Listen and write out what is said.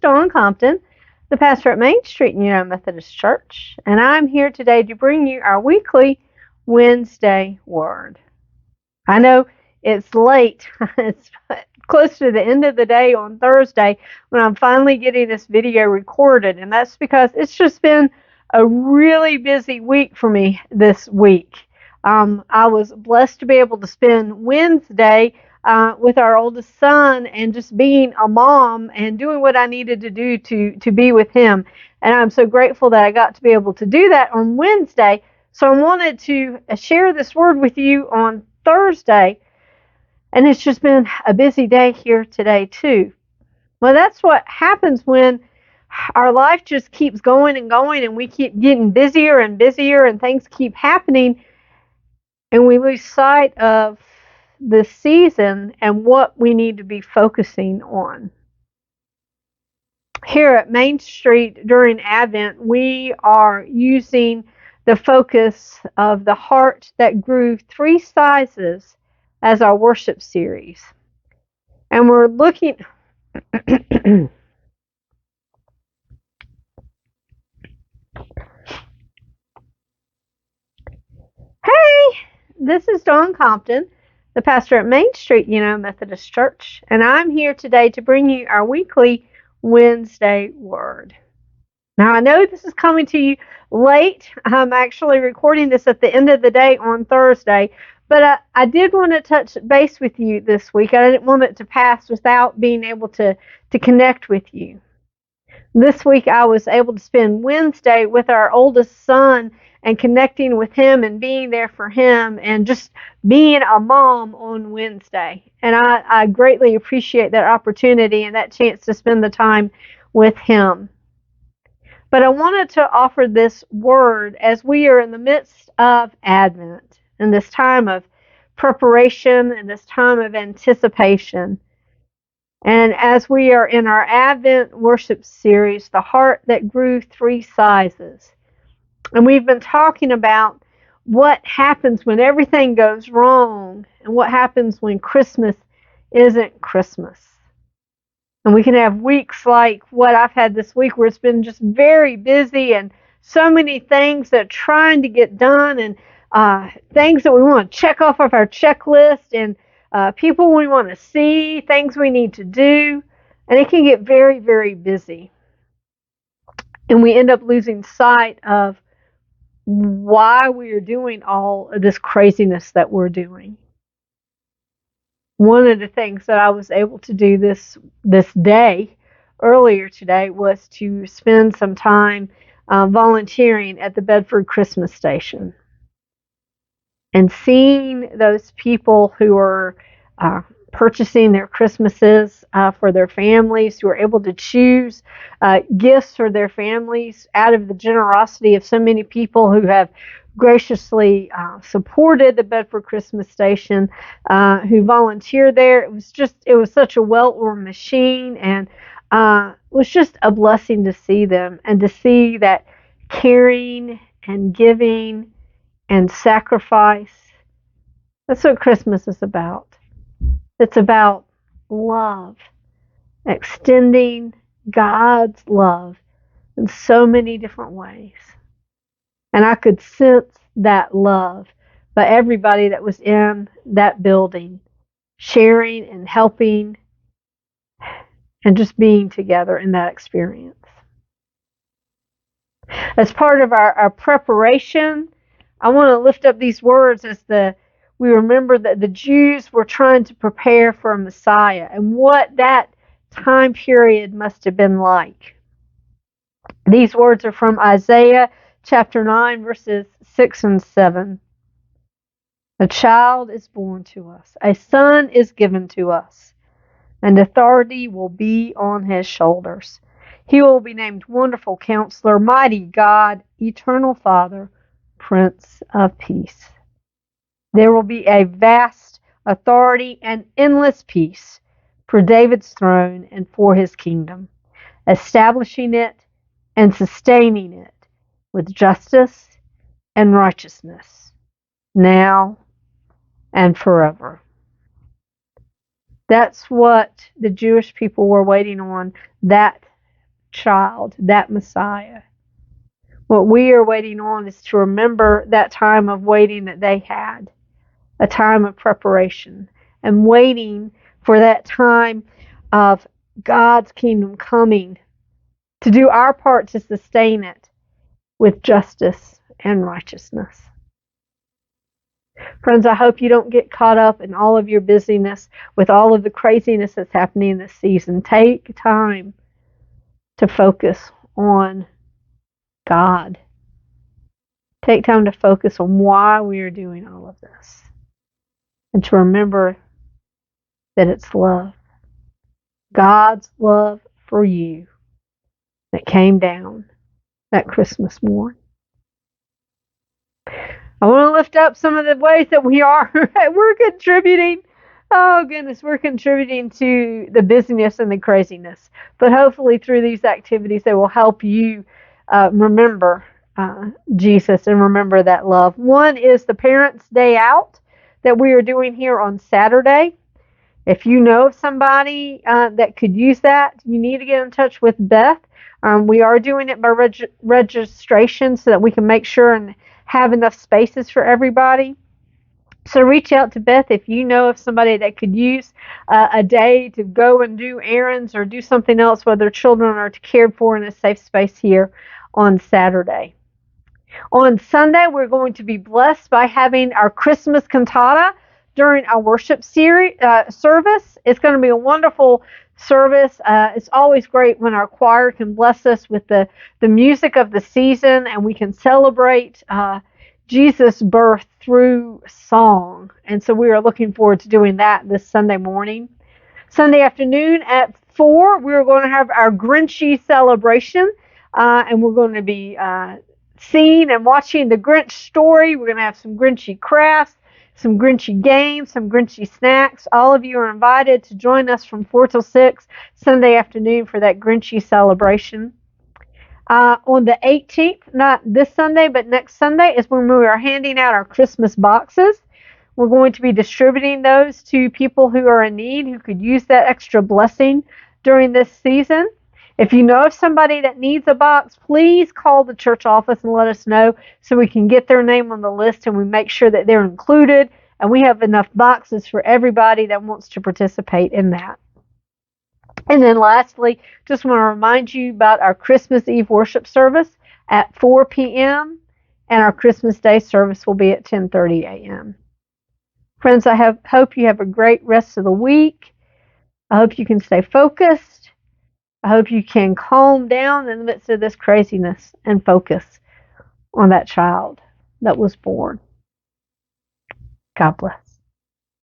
Dawn Compton, the pastor at Main Street United Methodist Church, and I'm here today to bring you our weekly Wednesday Word. I know it's late. It's close to the end of the day on Thursday when I'm finally getting this video recorded, and that's because it's just been a really busy week for me this week. I was blessed to be able to spend Wednesday with our oldest son and just being a mom and doing what I needed to do to be with him. And I'm so grateful that I got to be able to do that on Wednesday. So I wanted to share this word with you on Thursday. And it's just been a busy day here today, too. Well, that's what happens when our life just keeps going and going, and we keep getting busier and busier, and things keep happening, and we lose sight of the season and what we need to be focusing on. Here at Main Street during Advent, we are using the focus of the heart that grew 3 sizes as our worship series. And we're looking Hey, this is Dawn Compton, the pastor at Main Street United Methodist Church, and I'm here today to bring you our weekly Wednesday Word. Now, I know this is coming to you late. I'm actually recording this at the end of the day on Thursday, but I did want to touch base with you this week. I didn't want it to pass without being able to connect with you. This week, I was able to spend Wednesday with our oldest son and connecting with him and being there for him and just being a mom on Wednesday. And I greatly appreciate that opportunity and that chance to spend the time with him. But I wanted to offer this word as we are in the midst of Advent and this time of preparation and this time of anticipation. And as we are in our Advent worship series, The Heart That Grew 3 Sizes. And we've been talking about what happens when everything goes wrong and what happens when Christmas isn't Christmas. And we can have weeks like what I've had this week where it's been just very busy and so many things that are trying to get done and things that we want to check off of our checklist and people we want to see, things we need to do. And it can get very, very busy. And we end up losing sight of why we are doing all of this craziness that we're doing. One of the things that I was able to do this day, earlier today, was to spend some time volunteering at the Bedford Christmas Station. And seeing those people who are purchasing their Christmases for their families, who are able to choose gifts for their families out of the generosity of so many people who have graciously supported the Bedford Christmas Station, who volunteer there. It was such a well-oiled machine, and it was just a blessing to see them and to see that caring and giving and sacrifice. That's what Christmas is about. It's about love, extending God's love in so many different ways. And I could sense that love by everybody that was in that building, sharing and helping and just being together in that experience. As part of our preparation, I want to lift up these words as we remember that the Jews were trying to prepare for a Messiah and what that time period must have been like. These words are from Isaiah chapter 9, verses 6 and 7. A child is born to us, a son is given to us, and authority will be on his shoulders. He will be named Wonderful Counselor, Mighty God, Eternal Father, Prince of Peace. There will be a vast authority and endless peace for David's throne and for his kingdom, establishing it and sustaining it with justice and righteousness, now and forever. That's what the Jewish people were waiting on that child, that Messiah. What we are waiting on is to remember that time of waiting that they had, a time of preparation, and waiting for that time of God's kingdom coming, to do our part to sustain it with justice and righteousness. Friends, I hope you don't get caught up in all of your busyness with all of the craziness that's happening this season. Take time to focus on God. Take time to focus on why we are doing all of this. And to remember that it's love. God's love for you that came down that Christmas morn. I want to lift up some of the ways that we're contributing. Oh goodness, we're contributing to the busyness and the craziness. But hopefully through these activities, they will help you remember Jesus and remember that love. One is the Parents' Day Out that we are doing here on Saturday. If you know of somebody that could use that, you need to get in touch with Beth. We are doing it by registration so that we can make sure and have enough spaces for everybody. So reach out to Beth if you know of somebody that could use a day to go and do errands or do something else while their children are cared for in a safe space here on Saturday. On Sunday, we're going to be blessed by having our Christmas cantata during our worship service. It's going to be a wonderful service. It's always great when our choir can bless us with the music of the season and we can celebrate Jesus' birth through song. And so we are looking forward to doing that this Sunday morning. Sunday afternoon at 4, we're going to have our Grinchy celebration, and we're going to be seeing and watching the Grinch story. We're going to have some Grinchy crafts, some Grinchy games, some Grinchy snacks. All of you are invited to join us from 4 till 6 Sunday afternoon for that Grinchy celebration. On the 18th, not this Sunday, but next Sunday, is when we are handing out our Christmas boxes. We're going to be distributing those to people who are in need, who could use that extra blessing during this season. If you know of somebody that needs a box, please call the church office and let us know so we can get their name on the list and we make sure that they're included and we have enough boxes for everybody that wants to participate in that. And then lastly, just want to remind you about our Christmas Eve worship service at 4 p.m. and our Christmas Day service will be at 10:30 a.m. Friends, I hope you have a great rest of the week. I hope you can stay focused. I hope you can calm down in the midst of this craziness and focus on that child that was born. God bless.